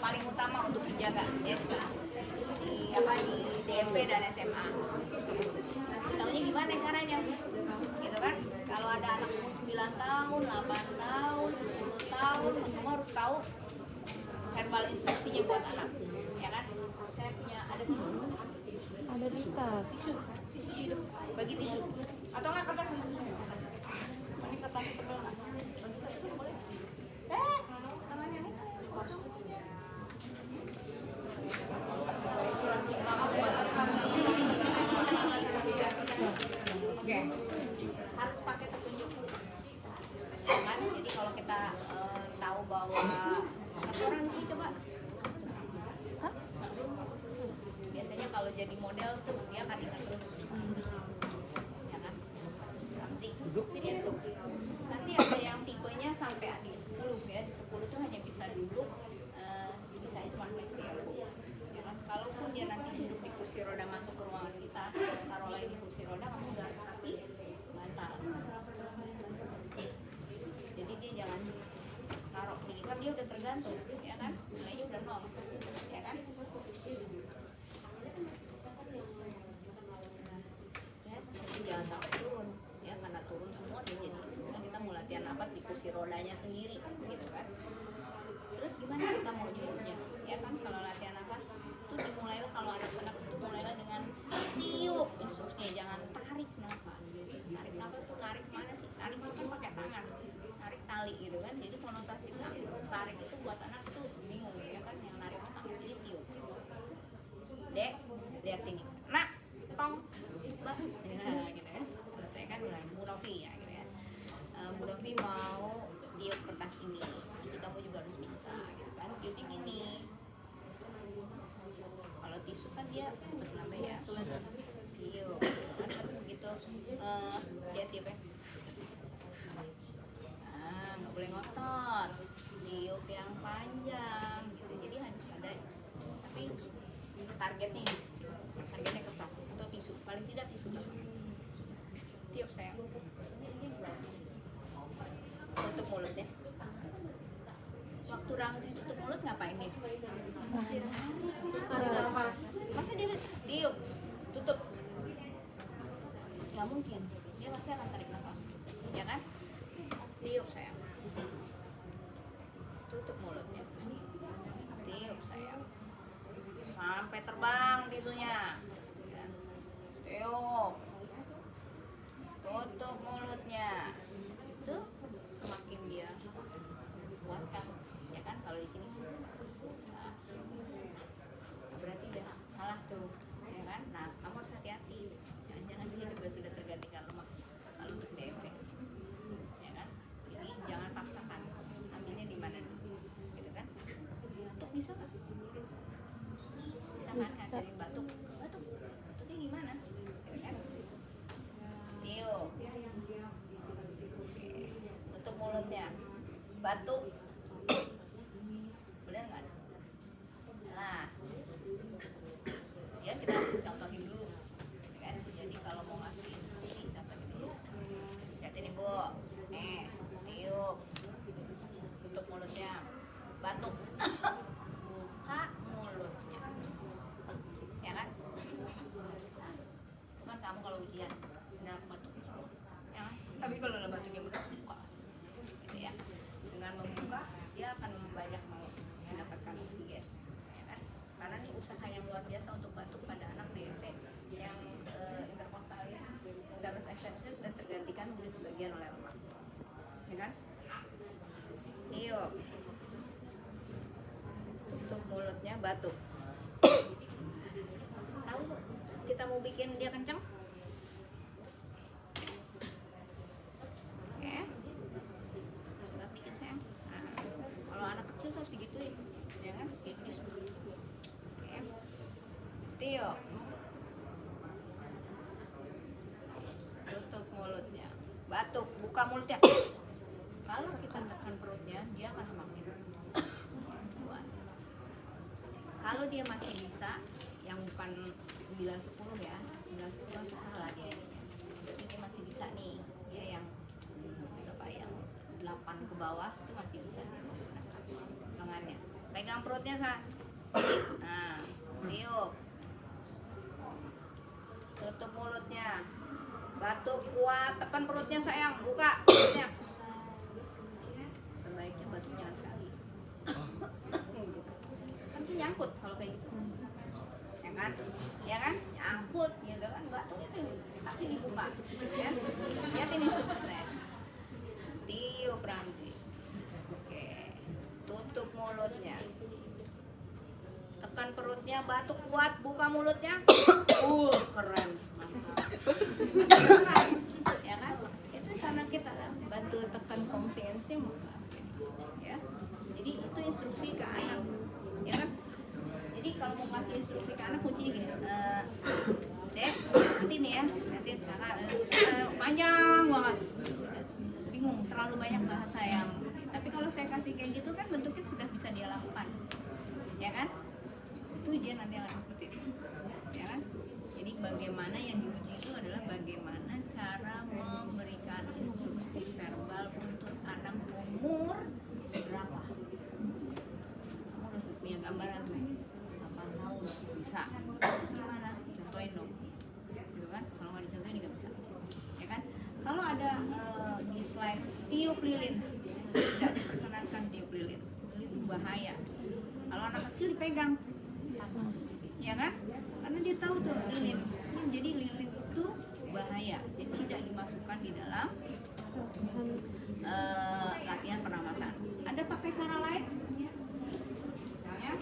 paling utama untuk dijaga ya di DMP dan SMA. Kasih taunya gimana caranya? Gitu kan? Kalau ada anak umur 9 tahun, 8 tahun, 10 tahun, kamu harus tahu verbal instruksinya buat anak. Ya kan? Saya punya ada tisu. Ada di tas. Tisu hidup. Bagi tisu. Atau enggak kertas? Ini kertas tebal enggak? Bagi satu boleh. Tangannya nih. Oke, harus pakai petunjuk. Kan? Jadi kalau kita tahu bahwa satu orang sih coba. Biasanya kalau jadi model tuh dia akan ingat terus. Ya kan? Ramzi, sini ya. Nanti ada yang tipenya sampai di 10 ya. Di 10 tuh hanya bisa duduk, bisa cuma fleksi ya. Kalaupun dia nanti duduk di kursi roda masuk ke ruangan kita, taruh lagi di kursi roda, kamu udah kasih bantal. Jadi dia jangan taruh sini, kan dia udah tergantung, ya kan? Nilainya udah 0, ya kan? Ya, tapi jangan sampai turun, ya karena turun semua dia jadi. Karena kita mau latihan napas di kursi rodanya sendiri, gitu kan? Terus gimana kita mau nyuruhnya? Ya kan kalau latihan napas itu dimulailah kalau anak-anak itu mulailah dengan tiup instruksinya, jangan tarik napas. Tarik napas tuh tarik mana sih? Tarik itu kan pakai tangan, tarik tali gitu kan. Jadi konotasi tarik itu buat anak tuh bingung ya kan, yang narik otak jadi tiup. Dek, lihat ini. Nak, tong, bah, ya, gitu ya. Terus saya kan mulai Bu Novi ya gitu ya. Bu Novi mau tiup kertas ini, jadi kamu juga harus bisa gitu kan. Tiupnya gini. Kalau tisu kan dia cepet nambah ya. Tiup kan begitu dia tiup ya. Nah, nggak boleh ngotot. Tiup yang panjang gitu. Jadi harus ada, tapi targetnya kertas atau tisu, paling tidak tisu. Tiup sayang. Tutup mulutnya. Waktu Ramzi tutup mulut ngapain dia? Masa dia tiup, tutup? Nggak mungkin, dia pasti akan tarik nafas, ya kan? Tiup sayang. Tutup mulutnya. Tiup sayang. Sampai terbang tisunya. Tiup. Tutup mulutnya. Itu semakin dia kuatkan, ya kan? Kalau di sini nah, berarti udah salah tuh, ya kan? Nah, kamu harus hati-hati, jangan-jangan dia juga sudah tergantikan lemak kalau untuk DMP, ya kan? Jadi jangan paksakan, ambilnya di mana dulu, gitu kan? Batuk bisa nggak? Bisa kan? Ngajarin batuknya gimana? Gitu kan? Tiup. Tutup mulutnya. Batuk. Bener nggak? Nah, ya kita harus contohin dulu, kan? Jadi kalau mau ngasih instruksi, contohin dulu. Lihat ini Bu, nih, tiup, tutup mulutnya, batuk, buka mulutnya, ya kan? Bukan kamu kalau ujian, benar batuk, ya kan? Tapi kalau batuknya benar buka, gitu ya. Dengan membuka dia akan banyak mendapatkan oksigen, ya kan? Karena ini usaha yang luar biasa untuk batuk pada anak DMP yang interkostalis, terus ekstensi sudah tergantikan mungkin sebagian oleh lemak, ya kan? Tiup, tutup mulutnya, batuk. Tahu kita mau bikin dia kenceng? Harus digituin, ya kan? Oke. Tiup. Tutup mulutnya. Batuk, buka mulutnya. Kalau kita tekan perutnya, dia akan semakin kuat. Kalau dia masih bisa, yang bukan 9-10 ya, 9-10 susah lah dia ininya. Jadi dia masih bisa nih, ya yang berapa yang 8 ke bawah itu masih bisa dia menggunakan lengannya. pegang perutnya nah, tiup, tutup mulutnya, batuk kuat, tekan perutnya sayang, buka perutnya. Sebaiknya batuk jangan sekali. Kan tuh nyangkut kalau kayak gitu, ya kan, nyangkut gitu kan, batuknya tuh pasti dibuka, ya. Lihatin instruksi saya. Tiup Ramzi, oke, tutup mulutnya, tekan perutnya, batuk kuat, buka mulutnya. Keren, mantap. Ya kan, itu karena kita bantu tekan compliance-nya, ya. Jadi itu instruksi ke anak, ya kan. Jadi kalau mau kasih instruksi ke anak, kuncinya gini, Dek, nanti nih ya, nanti panjang banget, bingung, terlalu banyak bahasa yang. Tapi kalau saya kasih kayak gitu kan bentuknya sudah bisa dia lakukan, ya kan. Itu ujian nanti akan seperti itu, ya kan. Jadi bagaimana yang diuji itu adalah bagaimana cara memberikan instruksi verbal untuk anak umur berapa. Kamu harus punya gambaran tuh, 8 tahun bisa, terus gimana, contohin dong, gitu kan. Kalau nggak dicontohin nggak bisa, ya kan. Kalau ada di slide tiup lilin, tidak diperkenankan tiup lilin, itu bahaya. Kalau anak kecil dipegang, ya kan, karena dia tahu tuh lilin. Jadi lilin itu bahaya, jadi tidak dimasukkan di dalam latihan pernapasan. Ada pakai cara lain? Misalnya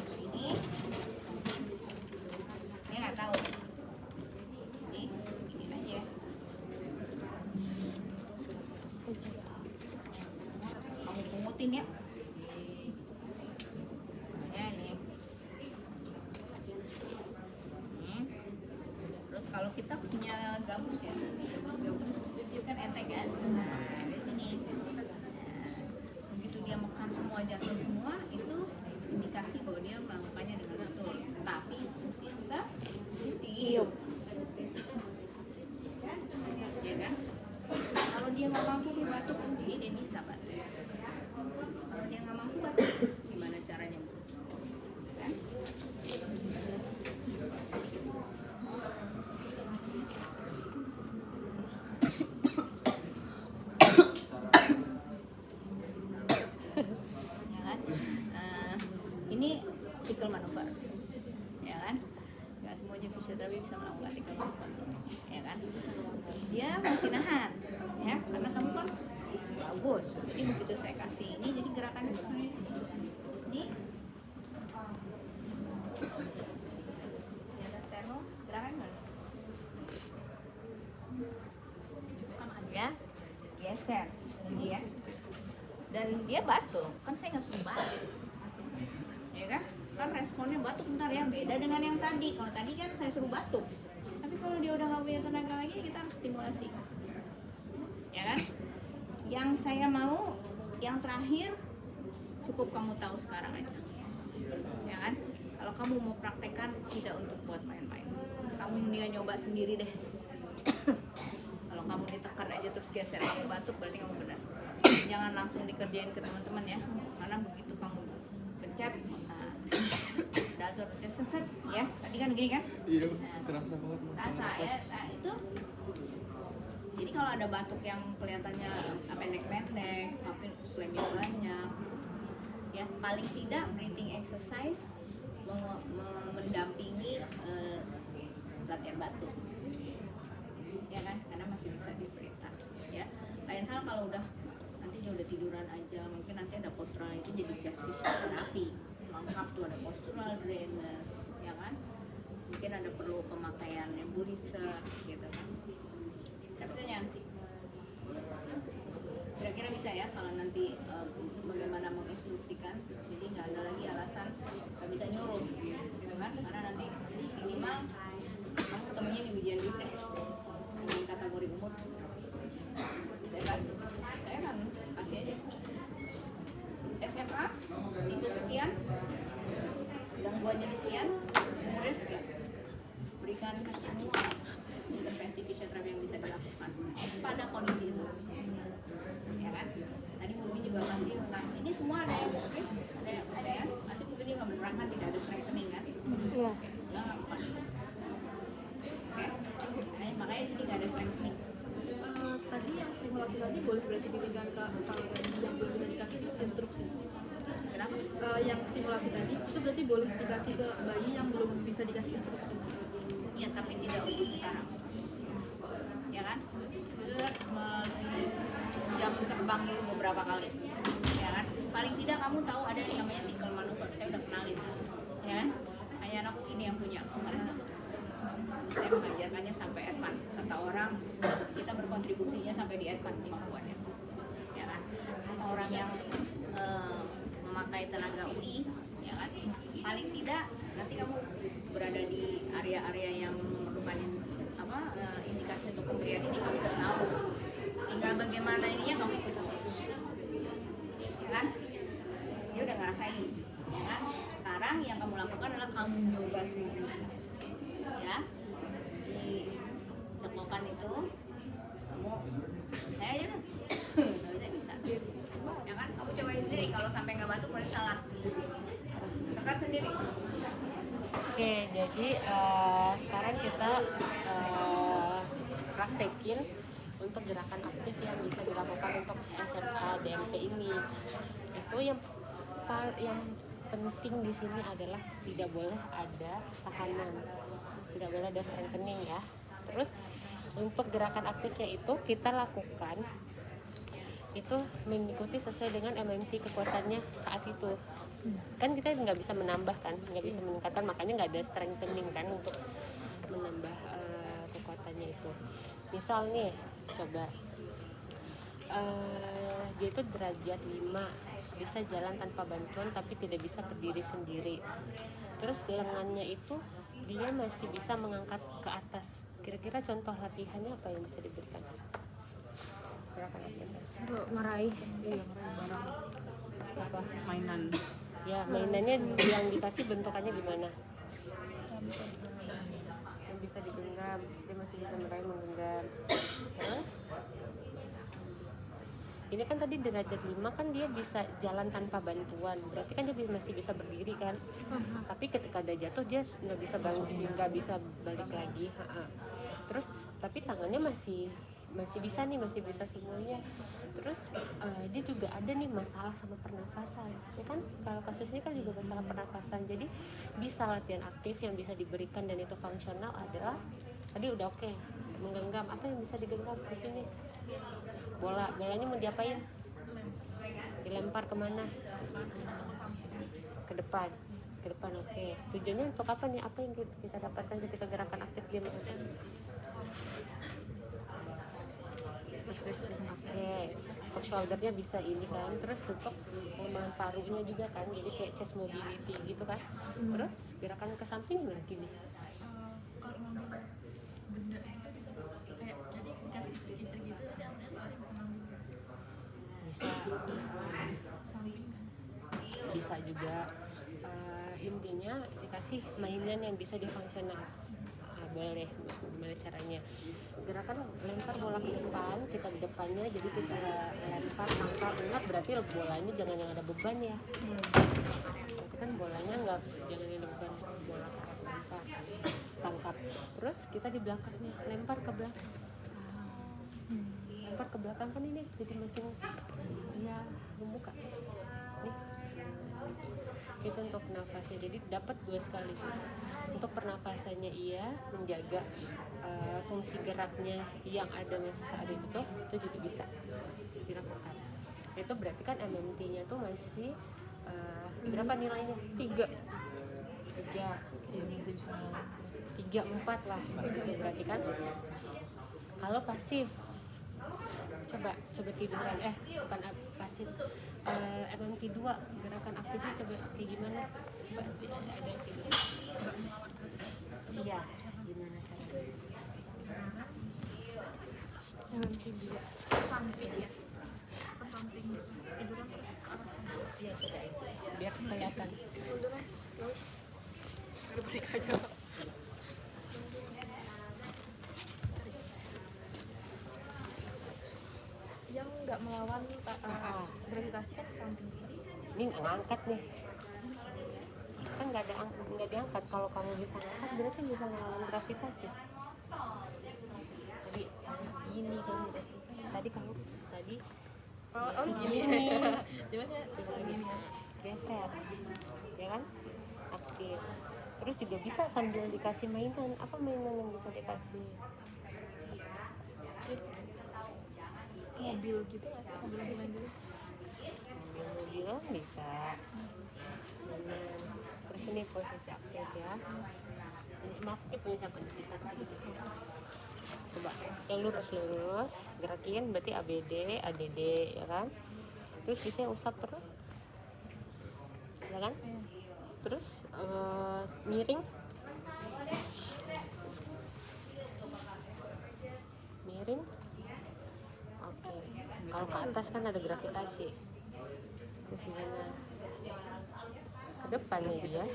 sini, dia nggak tahu. Ini aja. Kamu pungutin ya. Kalau kita punya gabus ya, gabus itu kan enteng kan, nah dari sini, begitu dia makan semua, jatuh semua, itu indikasi bahwa dia melakukannya dengan betul. Tapi instruksi tetap tiup, ya kan. Kalau dia nggak mampu batuk, dia bisa batuk. Kalau dia nggak mampu batuk, gimana caranya, Bu? Kan? Ini tickle manuver, ya kan. Nggak semuanya fisioterapi bisa melakukan tickle manuver, ya kan. Dia masih nahan, ya, karena kamu kan bagus. Jadi begitu saya kasih ini, jadi gerakannya sebenarnya sini. Ini di atas sternum, gerakan mana? Ya, geser, dia, dan dia batuk. Kan saya nggak suruh batuk, ya kan responnya batuk bentar ya, beda dengan yang tadi. Kalau tadi kan saya suruh batuk, tapi kalau dia udah nggak punya tenaga lagi, kita harus stimulasi, ya kan. Yang saya mau yang terakhir, cukup kamu tahu sekarang aja, ya kan. Kalau kamu mau praktekkan, tidak untuk buat main-main, kamu mendingan nyoba sendiri deh. Kalau kamu ditekan aja terus geser kamu batuk, berarti kamu benar. Jangan langsung dikerjain ke teman-teman ya, karena begitu kamu pencet, nah, terus seset ya. Tadi kan gini kan? Iya, terasa banget. Terasa ya. Nah itu. Jadi kalau ada batuk yang kelihatannya pendek-pendek, tapi slamnya banyak, ya paling tidak breathing exercise mendampingi latihan batuk, ya kan? Karena masih bisa diperintah, ya. Lain hal kalau udah nanti dia udah tiduran aja, mungkin nanti ada postural itu jadi chest physiotherapy. Lengkap tuh, ada postural drainage, ya kan. Mungkin ada perlu pemakaian nebulizer gitu kan. Pertanyaan, kira-kira bisa ya kalau nanti bagaimana menginstruksikan, jadi nggak ada lagi alasan nggak bisa nyuruh gitu kan, karena nanti minimal kamu ketemunya di ujian dulu deh dengan kategori umur, saya kan kasih aja SMA tipe sekian, gangguan jenis sekian, umurnya sekian, berikan semua intervensi fisioterapi yang bisa dilakukan pada kondisi itu, ya kan. Tadi Bu Umi juga pasti, nah ini semua ada yang oke, boleh berarti diberikan ke kalau bayi yang belum bisa dikasih instruksi. Kenapa? Yang stimulasi tadi itu berarti boleh dikasih ke bayi yang belum bisa dikasih instruksi. Ya tapi tidak untuk sekarang, ya kan? Itu harus melalui jam terbang dulu beberapa kali, ya kan? Paling tidak kamu tahu ada yang namanya tickle maneuver, saya udah kenalin, ya kan? Hanya anakku ini yang punya, karena saya mengajarkannya sampai advance. Kata orang kita berkontribusinya sampai di advance kemampuannya, ya kan? Atau orang yang memakai tenaga UI, ya kan? Paling tidak nanti kamu berada di area-area yang memerlukan indikasi untuk pemberian ini, kamu udah tahu. Tinggal bagaimana ininya kamu ikut terus, ya kan? Dia udah ngerasain, ya kan? Sekarang yang kamu lakukan adalah kamu nyoba sendiri, ya. Di cekokan itu kamu saya aja dong. Saya bisa, ya kan? Kamu cobain sendiri, kalau sampai nggak bantu boleh salah, tekan sendiri. Oke, jadi sekarang kita praktekin untuk gerakan aktif yang bisa dilakukan untuk SMA DMP ini. Itu yang penting di sini adalah tidak boleh ada tahanan, tidak boleh ada strengthening ya. Terus untuk gerakan aktifnya itu kita lakukan itu mengikuti sesuai dengan MMT kekuatannya saat itu. Kan kita nggak bisa menambah kan, nggak bisa meningkatkan, makanya nggak ada strengthening kan untuk menambah kekuatannya itu. Misal nih, coba dia itu derajat 5, bisa jalan tanpa bantuan tapi tidak bisa berdiri sendiri. Terus lengannya itu dia masih bisa mengangkat ke atas. Kira-kira contoh latihannya apa yang bisa diberikan? Meraih barang Apa? mainan. Ya, mainannya yang dikasih bentukannya gimana? Yang bisa digenggam, dia masih bisa meraih menggenggam. Terus ini kan tadi derajat 5 kan dia bisa jalan tanpa bantuan, berarti kan dia masih bisa berdiri kan. Tapi ketika dia jatuh dia nggak bisa balik lagi. Terus tapi tangannya masih bisa semuanya. Terus dia juga ada nih masalah sama pernafasan, ya kan? Kalau kasus ini kan juga masalah pernafasan. Jadi bisa latihan aktif yang bisa diberikan dan itu fungsional adalah tadi udah oke. Menggenggam, apa yang bisa digenggam di sini? Bolanya mau diapain? Dilempar kemana? Ke depan oke. Tujuannya untuk apa nih? Apa yang kita dapatkan ketika gerakan aktif dia melakukan? Oke, untuk shouldernya bisa ini kan, terus untuk pengembangan parunya juga kan, jadi kayak chest mobility gitu kan. Terus gerakan ke samping gimana gini? Kalau ngambil benda itu bisa kayak jadi dikasih icek-icek gitu dan lari berenang gitu. Bisa Samping kan. bisa juga. Intinya dikasih mainan yang bisa difungsional. Boleh, gimana caranya? Gerakan lempar bola ke depan, kita di depannya, jadi kita lempar, tangkap. Ingat berarti bolanya jangan yang ada beban ya. Berarti kan bolanya jangan yang ada beban, bola lempar, tangkap. Terus kita di belakangnya lempar ke belakang. Lempar ke belakang kan ini, jadi makin dia membuka. Nih. Itu untuk nafasnya, jadi dapat 2 sekaligus. Untuk pernafasannya iya menjaga fungsi geraknya yang ada saat itu juga bisa dilakukan. Itu berarti kan MMT-nya tuh masih berapa nilainya? 3 3, 4 lah. Berarti kan kalau pasif coba tiduran, bukan pasif, MMT 2 gerakan aktifnya coba kayak gimana? Coba ada yang tidur. Iya, gimana caranya? MMT 2 samping ya, ke samping gitu, tiduran terus ke arah samping. Iya, coba biar kelihatan. Munduran terus balik aja kok. Yang nggak melawan gravitasi kan ke samping. Ini ngangkat nih, kan nggak diangkat. Kalau kamu bisa ngangkat berarti bisa melawan gravitasi. Jadi ini kan berarti tadi kamu tadi Oh, ya, gini. Coba saya segini ya. geser, ya kan, aktif. Terus juga bisa sambil dikasih mainan. Apa mainan yang bisa dikasih? Mobil gitu nggak sih? Mobil-mobilan gitu. Mobil bisa. Mainan. Terus ini posisi aktif ya. Maaf, ini punya siapa nih? Bisa coba yang lurus gerakin, berarti ABD, ADD, ya kan. Terus bisa usap perut, ya kan. Terus miring, oke. Kalau ke atas kan ada gravitasi. Terus gimana ke depannya dia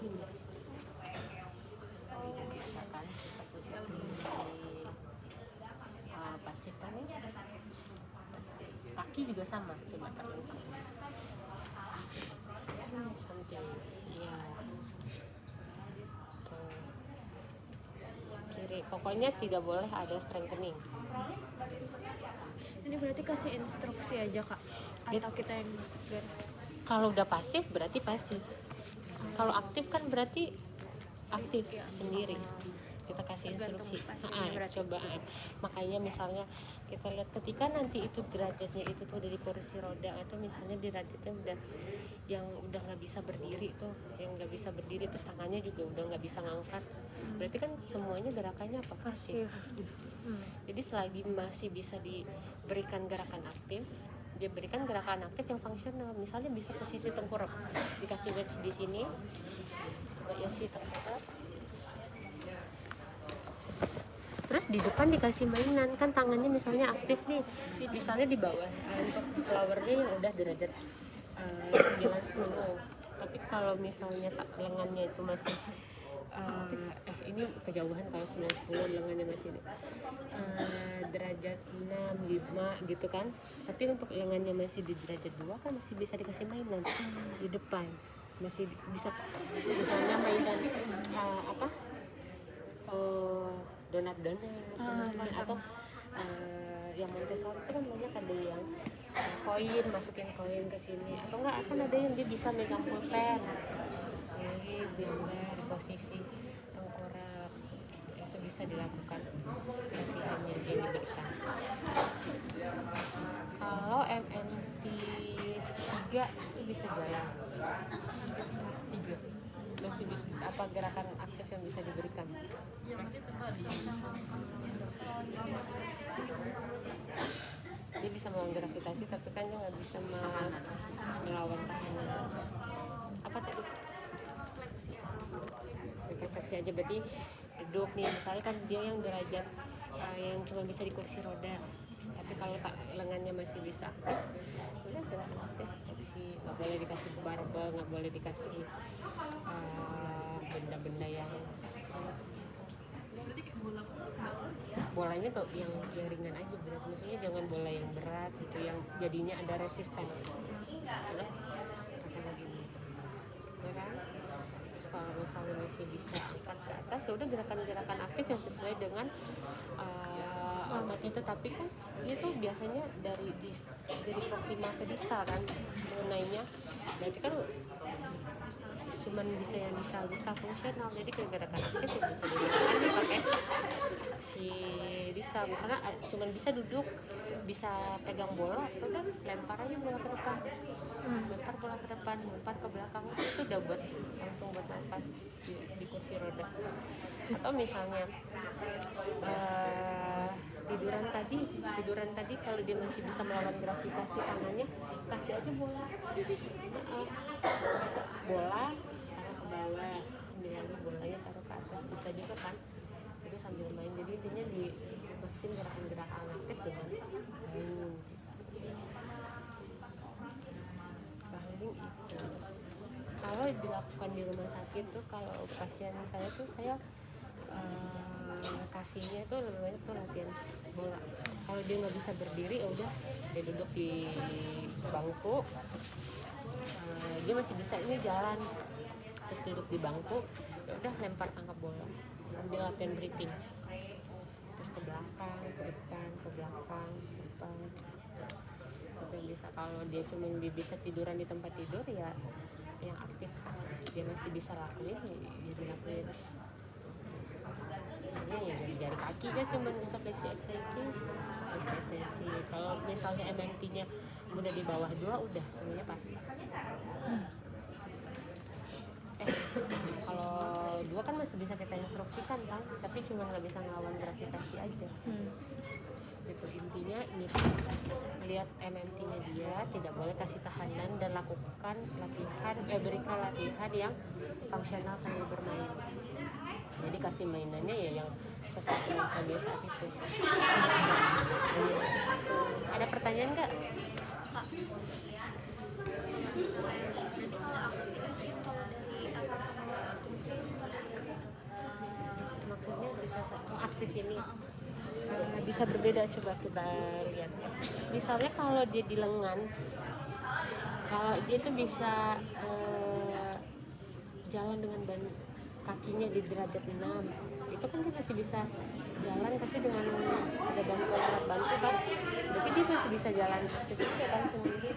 sini, bisa kan, kita posisi pasif kan ya. Kaki juga sama, coba taruh samping, ya. Tuh. Kiri, pokoknya tidak boleh ada strengthening. Ini berarti kasih instruksi aja kak? Atau kita yang gerak? Kalau udah pasif berarti pasif. Kalau aktif kan berarti aktif sendiri. Kita kasih instruksi. Cobaan. Makanya misalnya kita lihat ketika nanti itu derajatnya itu tuh dari kursi roda, atau misalnya derajatnya udah yang udah nggak bisa berdiri tuh, yang nggak bisa berdiri terus tangannya juga udah nggak bisa ngangkat. Berarti kan semuanya gerakannya apa? Pasif. Jadi selagi masih bisa diberikan gerakan aktif, dia berikan gerakan aktif yang fungsional. Misalnya bisa posisi tengkurap, dikasih wedge di sini, coba ya sih tengkurap. Terus di depan dikasih mainan, kan tangannya misalnya aktif nih, misalnya di bawah untuk flowernya yang udah derajat 9-10. Tapi kalau misalnya lengannya itu masih ini kejauhan, kalau 9-10 lengannya masih derajat 6-5 gitu kan. Tapi untuk lengannya masih di derajat 2 kan masih bisa dikasih mainan di depan, masih bisa misalnya mainan donat atau yang Montessori itu kan banyak, ada yang koin, masukin koin ke sini, atau enggak akan ada yang dia bisa megang pulpen, nulis gambar di posisi tengkorak. Itu bisa dilakukan latihannya dia diberikan. Kalau MNT 3 itu bisa jalan 3 masih bisa, apa gerakan aktif yang bisa diberikan. Dia bisa melawan gravitasi, tapi kan dia nggak bisa melawan tahanan. Apa tadi? Refleksi aja, berarti duduk nih, misalnya kan dia yang derajat yang cuma bisa di kursi roda, tapi kalau lengannya masih bisa aktif, udah gerakan aktif, fleksi. Nggak boleh dikasih barbel, nggak boleh dikasih benda-benda yang Berarti kayak bola pun nggak boleh? bolanya tuh yang ringan aja berat, maksudnya jangan bola yang berat gitu yang jadinya ada resisten. Udah kayak gini, ya kan? Terus kalau misalnya masih bisa angkat ke atas, ya udah gerakan-gerakan aktif yang sesuai dengan otot itu. Tapi kan dia tuh biasanya dari proksimal ke distal kan mengenainya, berarti kan cuman bisa yang distal fungsional. Jadi gerakan aktif yang bisa dilakukan pakai si distal. Misalnya cuman bisa duduk, bisa pegang bola, atau kan lempar aja bola ke depan, lempar bola ke depan, lempar ke belakang, itu udah buat langsung buat lepas di kursi roda. Atau misalnya tiduran tadi kalau dia masih bisa melawan gravitasi tangannya, kasih aja bola, taruh ke bawah, sambil bolanya taruh ke atas, bisa juga kan, itu sambil main. Jadi intinya dimasukin gerakan-gerakan aktif dengan main. Paling itu kalau dilakukan di rumah sakit tuh, kalau pasien saya tuh saya kasihnya tuh namanya tuh latihan bola. Kalau dia nggak bisa berdiri, udah dia duduk di bangku, dia masih bisa ini jalan, terus duduk di bangku, ya udah lempar tangkap bola sambil latihan breathing, terus ke belakang, ke depan, ke belakang. apa. Tapi bisa kalau dia cuma bisa tiduran di tempat tidur ya yang aktif dia masih bisa lakuin ya dilakuin. Misalnya ya dari jari kaki kan cuma bisa fleksi ekstensi. Kalau misalnya MMT-nya udah di bawah 2 udah semuanya pasti. Kalau 2 kan masih bisa kita instruksikan kan, tapi cuma nggak bisa ngelawan gravitasi aja. Itu intinya ini, lihat MMT-nya dia, tidak boleh kasih tahanan dan lakukan latihan, berikan latihan yang fungsional sambil bermain. Jadi kasih mainannya ya yang sesuai dengan kebiasaan itu. Ada pertanyaan nggak? Maksudnya bisa aktif ini bisa berbeda, coba kita lihat. Misalnya kalau dia di lengan, kalau dia tuh bisa jalan dengan kakinya di derajat 6, itu kan dia masih bisa jalan tapi dengan ada bantuan alat bantu kan, tapi dia masih bisa jalan itu kan sendiri.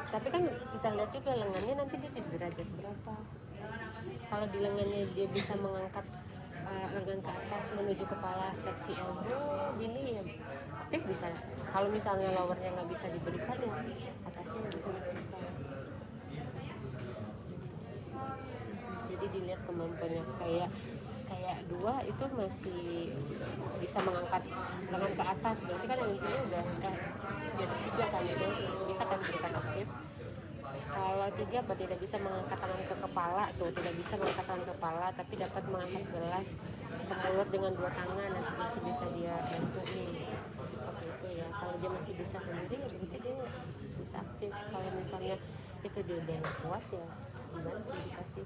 Tapi kan kita lihat juga lengannya nanti dia di derajat berapa. Kalau di lengannya dia bisa mengangkat lengan ke atas menuju kepala, fleksi elbow gini ya aktif bisa. Kalau misalnya lowernya nggak bisa diberikan ya atasnya nggak bisa diberikan. Jadi dilihat kemampuannya. Kayak 2 itu masih bisa mengangkat lengan ke atas, berarti kan yang ini udah di atas 3 kan, itu bisa kan berikan aktif. Kalau 3 tidak bisa mengangkat tangan ke kepala, tuh tidak bisa mengangkat tangan ke kepala, tapi dapat mengangkat gelas ke mulut dengan 2 tangan, nanti masih bisa dia bantuin seperti itu ya. Kalau dia masih bisa sendiri ya berarti dia bisa aktif. Kalau misalnya itu dia udah kuat ya dibantu, dikasih.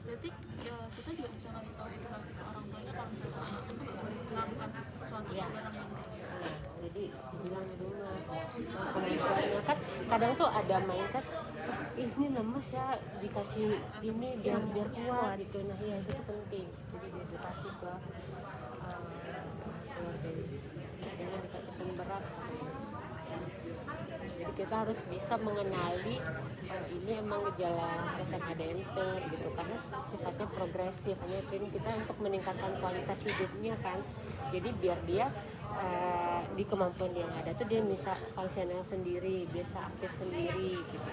Berarti ya kita juga bisa ngasih tahu edukasi ke orang tuanya kalau misalnya anak itu nggak boleh melakukan sesuatu Ya. barang yang kayak gitu. Jadi bilang dulu kemampuannya kan kadang tuh ada main kan, ini lemes ya dikasih ini biar kuat gitu. Nah ya itu penting, jadi diedukasi ke keluarga, jangan dikasih pemberat. Jadi kita harus bisa mengenali ini emang gejala SMA-DNT gitu, karena sifatnya progresif. Hanya ini kita untuk meningkatkan kualitas hidupnya kan. Jadi biar dia di kemampuan yang ada tuh dia bisa fungsional sendiri, bisa aktif sendiri gitu.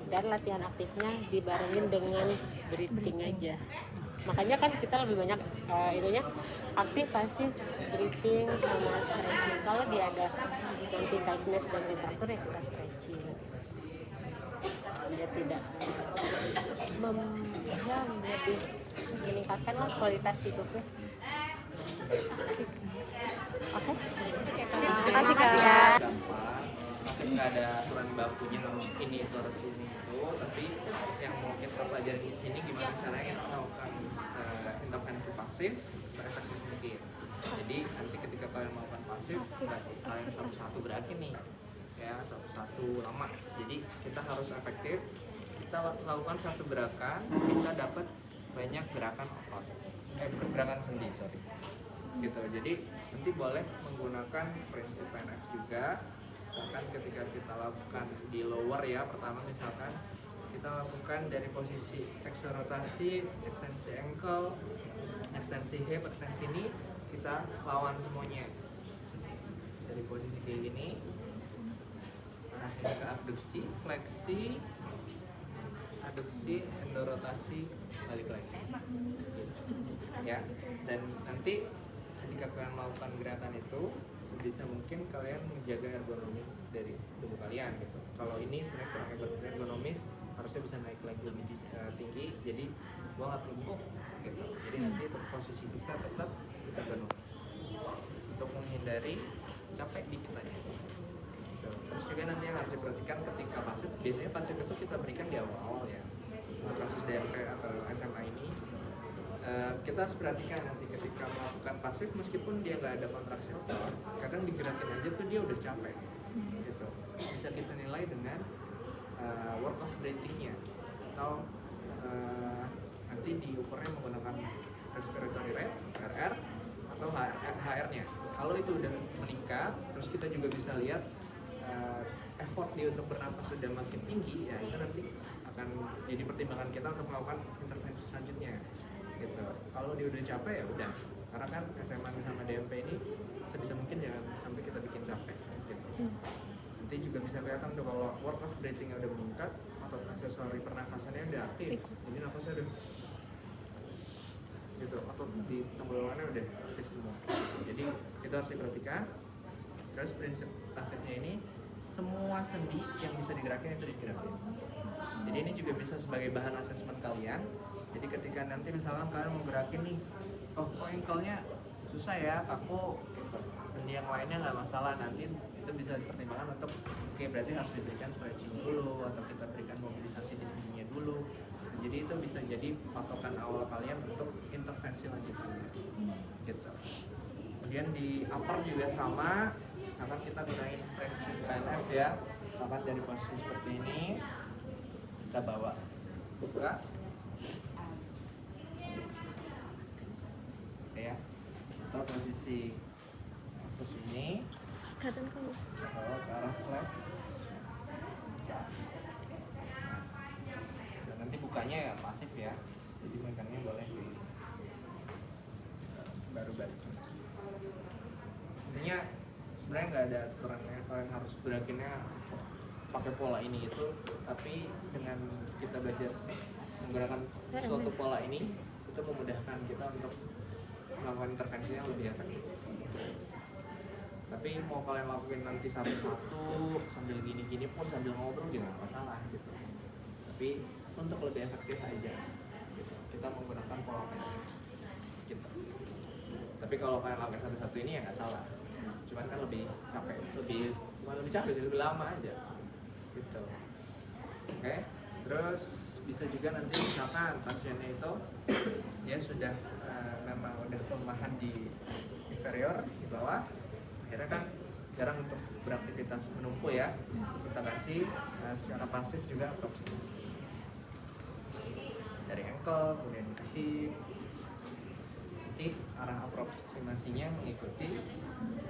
Dan latihan aktifnya dibarengin dengan breathing aja. Makanya kan kita lebih banyak itunya aktif, pasif, breathing sama stretching. Kalau dia ada nanti tightness dan teratur ya kita stretching. Dia tidak lebih meningkatkan lah kualitas hidupnya. Oke. Terima kasih Kak. Gampang, maksudnya nggak ada aturan bakunya harus ini itu harus ini itu, tapi yang mau kita pelajarin di sini gimana caranya kita melakukan intervensi pasif seefektif mungkin. Jadi nanti ketika kalian melakukan pasif, berarti kalian satu-satu berarti nih, ya satu-satu lama. Jadi kita harus efektif. Kita lakukan satu gerakan bisa dapat banyak gerakan otot, gerakan sendi gitu. Jadi nanti boleh menggunakan prinsip PNF juga. Misalkan ketika kita lakukan di lower ya, pertama misalkan kita lakukan dari posisi fleksor rotasi, ekstensi ankle, ekstensi hip, ekstensi knee, kita lawan semuanya dari posisi kayak gini, arahin ke abduksi, fleksi, aduksi, endorotasi, balik lagi ya. Dan nanti ketika kalian melakukan gerakan itu sebisa mungkin kalian menjaga ergonomi dari tubuh kalian gitu. Kalau ini sebenarnya kurang ergonomis, harusnya bisa naik lagi lebih tinggi, jadi gua nggak terlungkup gitu. Jadi nanti posisi kita tetap ergonomis untuk menghindari capek dikit aja gitu. Terus juga nanti yang harus diperhatikan ketika pasif, biasanya pasif itu kita berikan di awal ya. Untuk kasus DMP atau SMA ini kita harus perhatikan nanti ketika melakukan pasif, meskipun dia nggak ada kontraksi otot, kadang digerakin aja tuh dia udah capek gitu. Bisa kita nilai dengan work of breathing-nya, atau nanti diukurnya menggunakan respiratory rate RR atau HR-nya. Kalau itu udah meningkat, terus kita juga bisa lihat effort dia untuk bernafas sudah makin tinggi, ya itu nanti akan jadi pertimbangan kita untuk melakukan intervensi selanjutnya gitu. Kalau dia udah capek ya udah, karena kan SMA sama DMP ini sebisa mungkin jangan sampai kita bikin capek gitu. Nanti juga bisa kelihatan tuh kalau work of breathing udah meningkat, otot aksesori pernafasannya udah aktif, jadi nafasnya udah gitu, otot di tenggorokannya udah aktif semua. Jadi itu harus diperhatikan. Terus prinsip pasifnya ini semua sendi yang bisa digerakin itu digerakin. Jadi ini juga bisa sebagai bahan asesmen kalian. Jadi ketika nanti misalkan kalian mau gerakin nih, oh kok ankle-nya susah ya, kaku, sendi yang lainnya nggak masalah, nanti itu bisa dipertimbangkan untuk oke, berarti harus diberikan stretching dulu atau kita berikan mobilisasi di sendinya dulu. Jadi itu bisa jadi patokan awal kalian untuk intervensi lanjutannya gitu. Kemudian di upper juga sama, akan kita gunain prinsip KNF ya. Misalkan dari posisi seperti ini, kita bawa buka ya, atau posisi seperti ini, Kelihatan kamu. bawa ke arah flat. Dan nanti bukanya ya pasif ya, jadi megangnya boleh di baru balik. Intinya sebenarnya nggak ada aturannya, kalian harus gerakinnya pakai pola ini itu, tapi dengan kita belajar menggunakan suatu pola ini itu memudahkan kita untuk melakukan intervensi yang lebih efektif. Tapi mau kalian lakuin nanti satu-satu sambil gini-gini pun sambil ngobrol juga nggak masalah gitu. Tapi untuk lebih efektif aja gitu, kita menggunakan pola pendek gitu. Tapi kalau kalian lakuin satu-satu ini ya nggak salah, cuman kan lebih capek, bukan lebih capek, lebih lama aja gitu. Oke, terus bisa juga nanti misalkan pasiennya itu dia sudah memang udah kelemahan di inferior, di bawah, akhirnya kan jarang untuk beraktivitas menumpu ya, kita kasih secara pasif juga aproksimasi dari ankle kemudian ke hip. Nanti arah aproksimasinya mengikuti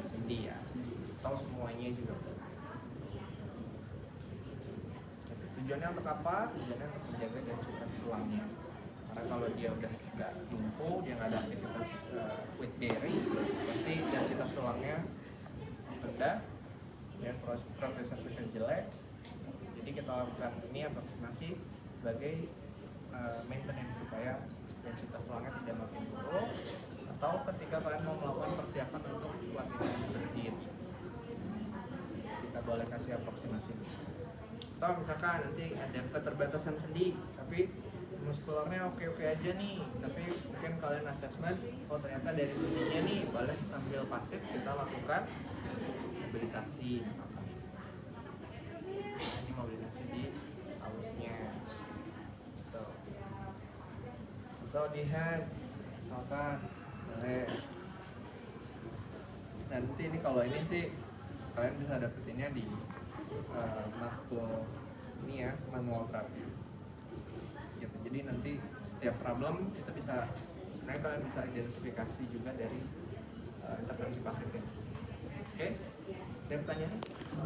sendi ya, atau semuanya juga. Tujuannya untuk apa? Tujuannya untuk menjaga densitas tulangnya. Karena kalau dia udah nggak lumpuh, dia nggak ada aktivitas weight bearing, pasti densitas tulangnya rendah dan progresifnya jelek. Jadi kita lakukan ini aproksimasi sebagai maintenance supaya densitas tulangnya tidak makin buruk, atau ketika kalian mau melakukan persiapan untuk latihan berdiri, kita boleh kasih aproksimasi. Atau misalkan nanti ada keterbatasan sendi, tapi muskularnya oke-oke aja nih, tapi mungkin kalian asesmen, oh ternyata dari sendinya nih, boleh sambil pasif kita lakukan mobilisasi misalkan. Ini mobilisasi di halusnya gitu. Atau di head misalkan boleh. Nanti ini kalau ini sih kalian bisa dapetinnya di makro ini ya, manual terapi gitu. Jadi nanti setiap problem itu bisa sebenarnya kalian bisa identifikasi juga dari intervensi pasifnya. Oke? Ada pertanyaan?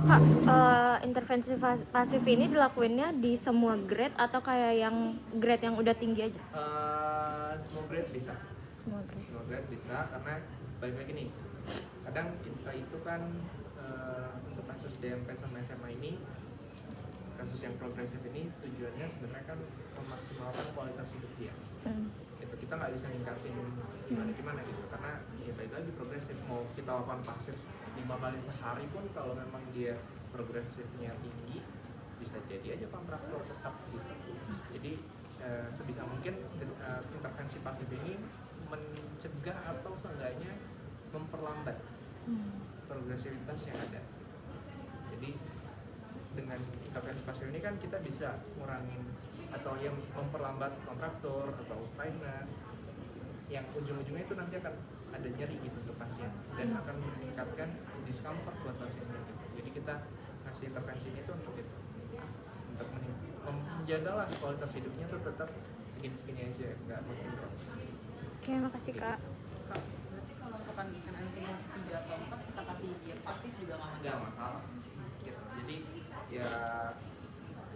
Kak, intervensi pasif ini dilakuinnya di semua grade atau kayak yang grade yang udah tinggi aja? Semua grade bisa. Semua grade. Semua grade bisa, karena balik lagi nih, kadang kita itu kan untuk kasus DMP sama SMA ini, kasus yang progresif ini tujuannya sebenarnya kan memaksimalkan kualitas hidup dia. Gitu, kita nggak bisa ningkatin gimana gitu, karena ya balik lagi progresif, mau kita lakukan pasif 5 kali sehari pun kalau memang dia progresifnya tinggi, bisa jadi aja kontraktor tetap gitu. Jadi sebisa mungkin intervensi pasif ini mencegah atau seenggaknya memperlambat progresivitas yang ada. Jadi dengan intervensi pasif ini kan kita bisa ngurangin atau yang memperlambat kontraktor atau tightness, yang ujung-ujungnya itu nanti akan ada nyeri gitu untuk pasien dan akan meningkatkan discomfort buat pasien gitu. Jadi kita ngasih intervensi ini tuh untuk itu, untuk menjaga lah kualitas hidupnya tuh tetap segini-segini aja, nggak makin drop. Oke, makasih Kak. Kak, berarti kalau misalkan nanti masih 3 atau 4 kita kasih dia pasif juga nggak nggak masalah. masalah gitu. Jadi ya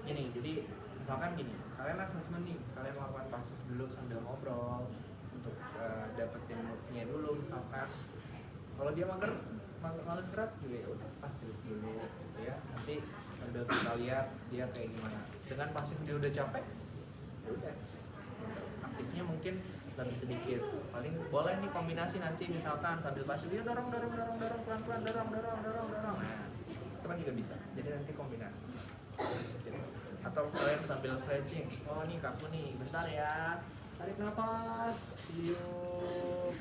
gini, jadi misalkan gini, kalian assessment nih, kalian melakukan pasif dulu sambil ngobrol untuk dapetin moodnya dulu. Misalkan kalau dia mager berat juga ya udah pasif dulu gitu ya, nanti sambil kita lihat dia kayak gimana. Dengan pasif dia udah capek ya udah, aktifnya mungkin lebih sedikit. Paling boleh nih kombinasi nanti, misalkan sambil pasif dia dorong pelan-pelan, dorong. Nah itu kan juga bisa, jadi nanti kombinasi gitu. Atau kalian sambil stretching, oh nih kaku nih, bentar ya, tarik nafas, tiup.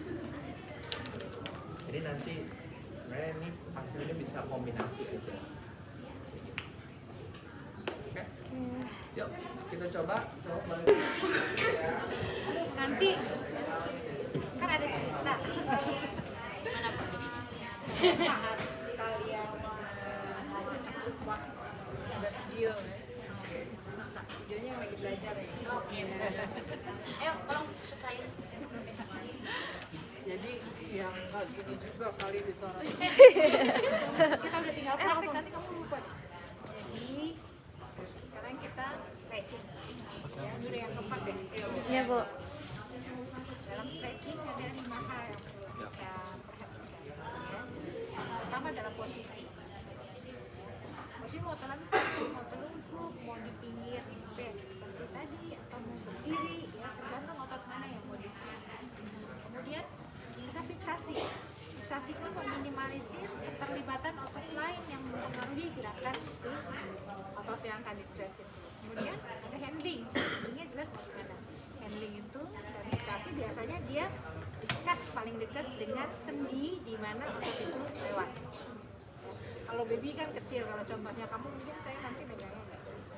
Jadi nanti sebenarnya ini hasilnya bisa kombinasi aja. Oke, yuk kita coba balik. Nanti kan ada cerita gimana Pak jadinya saat kalian sumpah ada video videonya yang lagi belajar ya. Oke. Ayo tolong shoot saya. Jadi yang kayak gini juga kali disorot. Kita udah tinggal praktek, nanti kamu lupa deh. Jadi sekarang kita stretching ya, ini udah yang keempat deh. Iya Bu. Dalam stretching ada 5 hal yang perlu kita perhatikan ya. Pertama adalah posisi mau telungkup, mau di pinggir bed seperti tadi, atau mau berdiri ya, tergantung otot mana yang mau di-stretch. Kemudian kita fiksasi pun meminimalisir keterlibatan otot lain yang mempengaruhi gerakan si otot yang akan di-stretch itu. Kemudian ada handlingnya jelas bagaimana. Handling itu dan fiksasi biasanya dia dekat, paling dekat dengan sendi di mana otot itu lewat. Kalau baby kan kecil, kalau contohnya kamu mungkin saya nanti megangnya nggak jelas.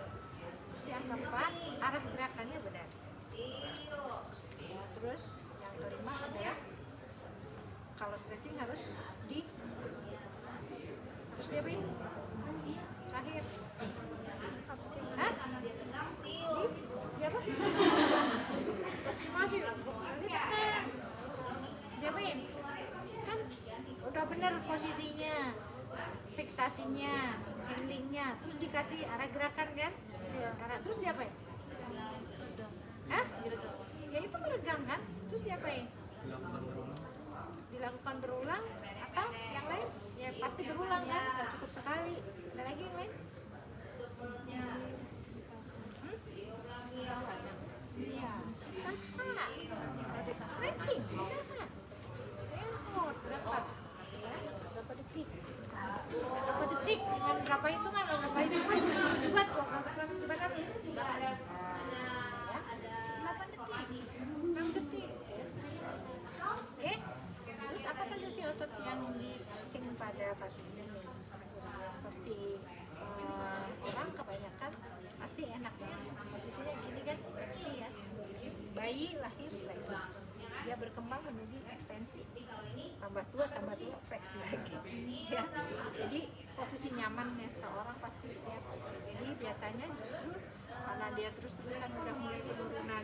Terus yang keempat, arah gerakannya benar. Ya, terus yang kelima adalah kalau stretching harus diapain? Terakhir. Hah? Di apa? Masih tekan. Diapain? Kan udah benar posisinya, fiksasinya, handlingnya, terus dikasih arah gerakan kan? Terus diapain? Hah? Ya itu meregang kan? Terus diapain? Dilakukan berulang atau yang lain? Ya pasti berulang kan? Gak cukup sekali. Ada lagi yang lain? Iya. Ada stretching. Berapa detik? Dengan berapa hitungan? Berapa hitungan? Coba tuh, coba kan? 8 detik. Oke. Terus apa saja sih otot yang di stretching pada kasus ini? Seperti orang kebanyakan pasti enaknya posisinya gini kan, fleksi ya. Bayi lahir fleksi, dia berkembang menjadi ekstensi, tambah tua fleksi lagi ya. Jadi posisi nyamannya seorang pasti dia fleksi. Jadi biasanya justru karena dia terus-terusan udah mulai penurunan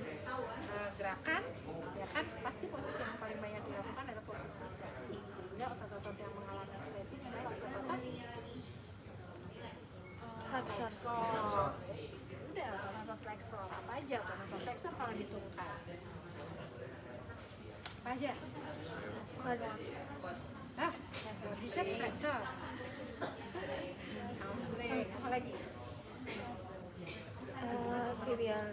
gerakan ya kan, pasti posisi yang paling banyak dilakukan adalah posisi fleksi, sehingga otot-otot yang mengalami stretching adalah otot-otot flexor. Udah otot flexor apa aja, otot flexor kalau dihitungkan apa aja? Bicep flexor, hamstring, apa lagi? Tibial.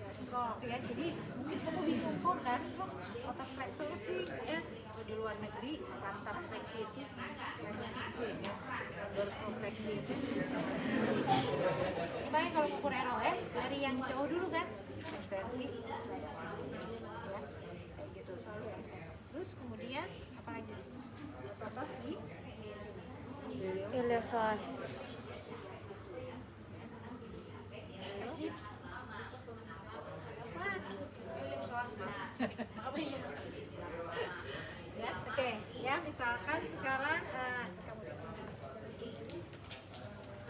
Gastrok ya. Jadi mungkin kamu bingung kok gastrok otot flexor sih ya. Di luar negeri plantar fleksi itu ya, dorsofleksi itu. Makanya kalau ukur ROM dari yang jauh dulu kan, ekstensi, fleksi, ya kayak gitu selalu ekstensi. Terus kemudian apa lagi? Otot di sini. Iliopsoas. Ya, oke. Ya, misalkan sekarang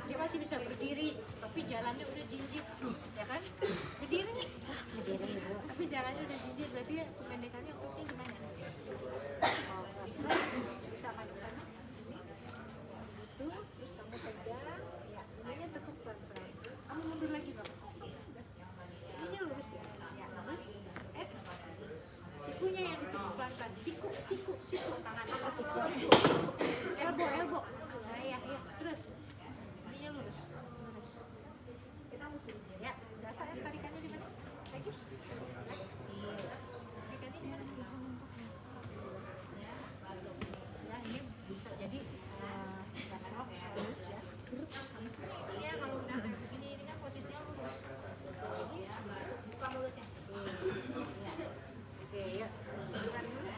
gimana masih bisa berdiri, tapi jalannya udah jinjit, ya kan? Berdiri nih, Berdiri Bu. tapi jalannya udah jinjit, berarti ya kependekannya ototnya gimana? Oh, bisa maju sana, sini, gitu, terus kamu pegang, ya, ininya tekuk pelan-pelan. Kamu mundur lagi bang. Ininya lurus ya, lurus. Sikunya yang ditekuk pelan-pelan, siku, tangan, siku, elbow. Nah, ya, terus. Ininya lurus. Ya, berasa ya tarikannya di mana? Lagi. Tarikannya di mana? Ya, ini bisa jadi gastrok lurus ya. Mestinya kalau udah kayak begini, ini kan posisinya lurus. Jadi, buka mulutnya. Oke, ya. Bukan dulu.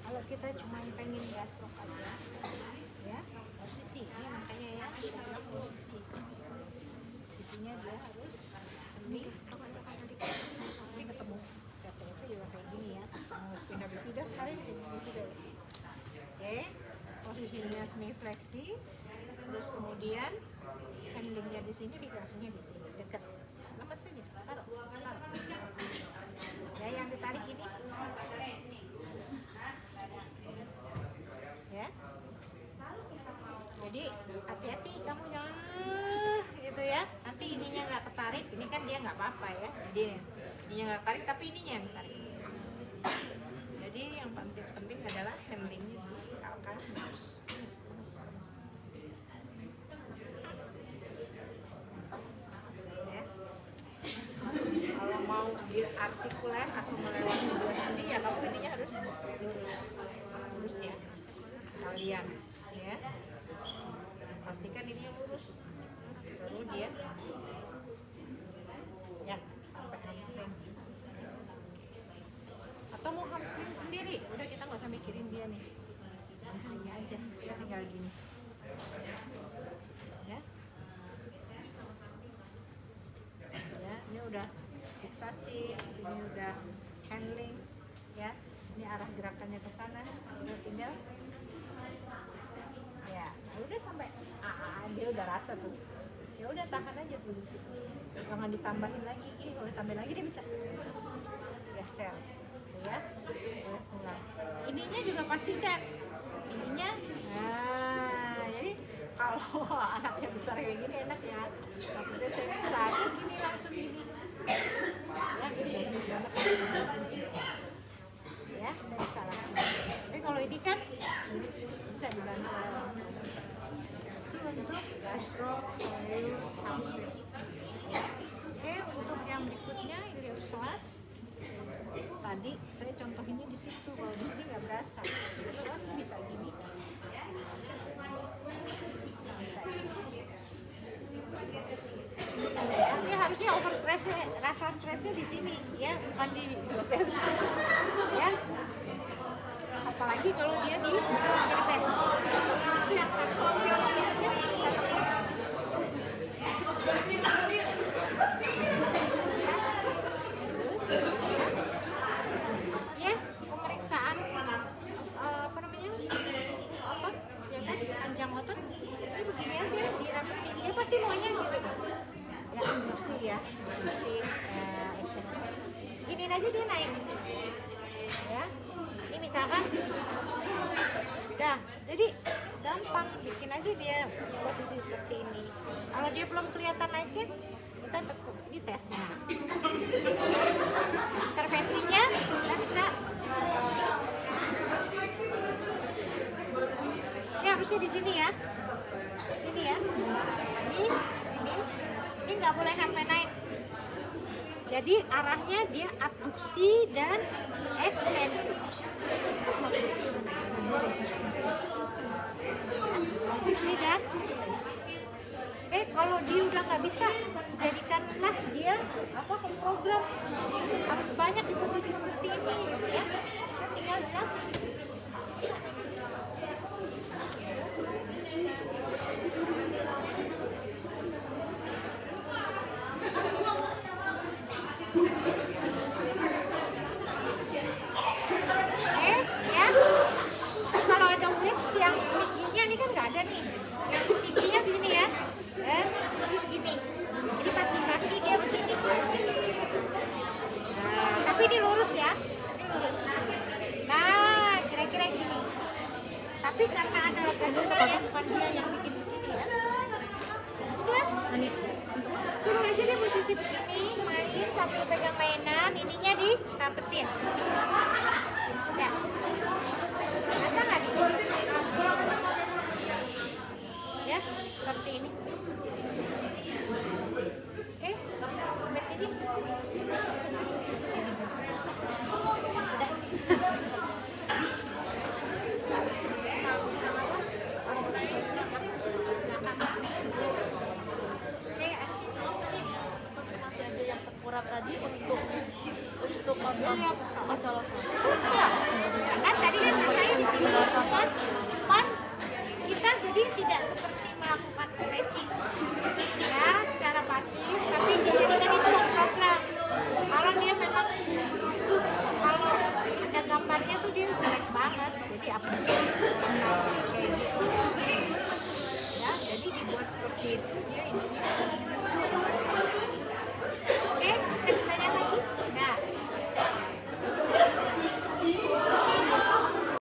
Kalau kita cuma pengen gastrok aja, ya posisi ini makanya ya kita bilang posisinya dia harus ini ketemu setnya juga kayak gini ya, pindah bifida kali bifida. Oke, posisinya semi fleksi, terus kemudian handlingnya di sini, dikasihnya di sini dekat, lemes saja, taruh. Ya, yang ditarik ini ya, jadi hati-hati kamu jangan gitu ya, nanti ininya nggak ketarik, ini kan dia nggak apa-apa ya, jadi ininya nggak ketarik tapi ininya yang ditarik. Jadi yang penting adalah handlingnya dikalkan terus. Ya. Kalau mau artikuler atau melewati dua sendi ya kamu ininya harus lurus ya sekalian ya, pastikan ini lurus baru dia ya sampai hamstring, atau mau hamstring sendiri udah kita nggak usah mikirin dia nih, hamstringnya aja kita tinggal gini ya. Ya, ini udah fiksasi, ini udah handling ya, ini arah gerakannya ke sana, udah tinggal ya, udah sampai dia udah rasa tuh, ya udah tahan aja tuh di situ, jangan ditambahin lagi, kalau ditambahin lagi dia bisa geser ya, boleh pulang. Ininya juga pastikan ininya, nah jadi kalau anaknya besar kayak gini enak ya, maksudnya saya bisa gini langsung gini ya, gini ya, saya bisa langsung. Tapi kalau ini kan bisa dibantu itu untuk gastro, soleus, hamstring. Oke, untuk yang berikutnya iliopsoas. Tadi saya contohinnya di situ, kalau di sini nggak berasa. Iliopsoas bisa gini, bisa gini. Ini harusnya overstressnya, rasa stressnya di sini ya, bukan di gluteus ya. Apalagi kalau dia di trapez. Itu yang satu ya, pemeriksaan apa namanya, otot ya kan, panjang otot ini begini aja, dirapiin dia pasti maunya gitu ya, induksi ya, induksi action. Giniin aja dia naik ya, ini misalkan udah, jadi gampang bikin aja dia posisi seperti ini. Kalau dia belum kelihatan naiknya, kita tekuk, ini tesnya. Intervensinya kita bisa ini harusnya di sini ya, sini ya, ini nggak boleh sampai naik. Jadi arahnya dia abduksi dan ekstensi. Abduksi dan ekstensi. Kalau dia udah nggak bisa, jadikanlah dia program harus banyak di posisi seperti ini, ya. Kita tinggal bilang. Ya. Kalau ada weights yang giginya nih ada nih yang tingginya segini ya, dan ini segini. Jadi pas di kaki dia begini. Nah, tapi ini lurus ya, ini lurus. Nah, kira-kira gini. Tapi karena ada ganjelannya, bukan dia yang bikin begini ya. Udah, suruh aja dia posisi begini, main sambil pegang mainan, ininya dirampetin. Udah. Masa nggak di sini? Ya, seperti ini. Oke, sampai sini. Masih ada yang tengkurap tadi untuk masalah Kan tadi kan saya di sini kan, cuman kita jadi tidak seperti melakukan stretching ya secara pasif, tapi dijadikan itu loh program. Kalau dia memang kalau ada gambarnya tuh dia jelek banget, jadi apa sih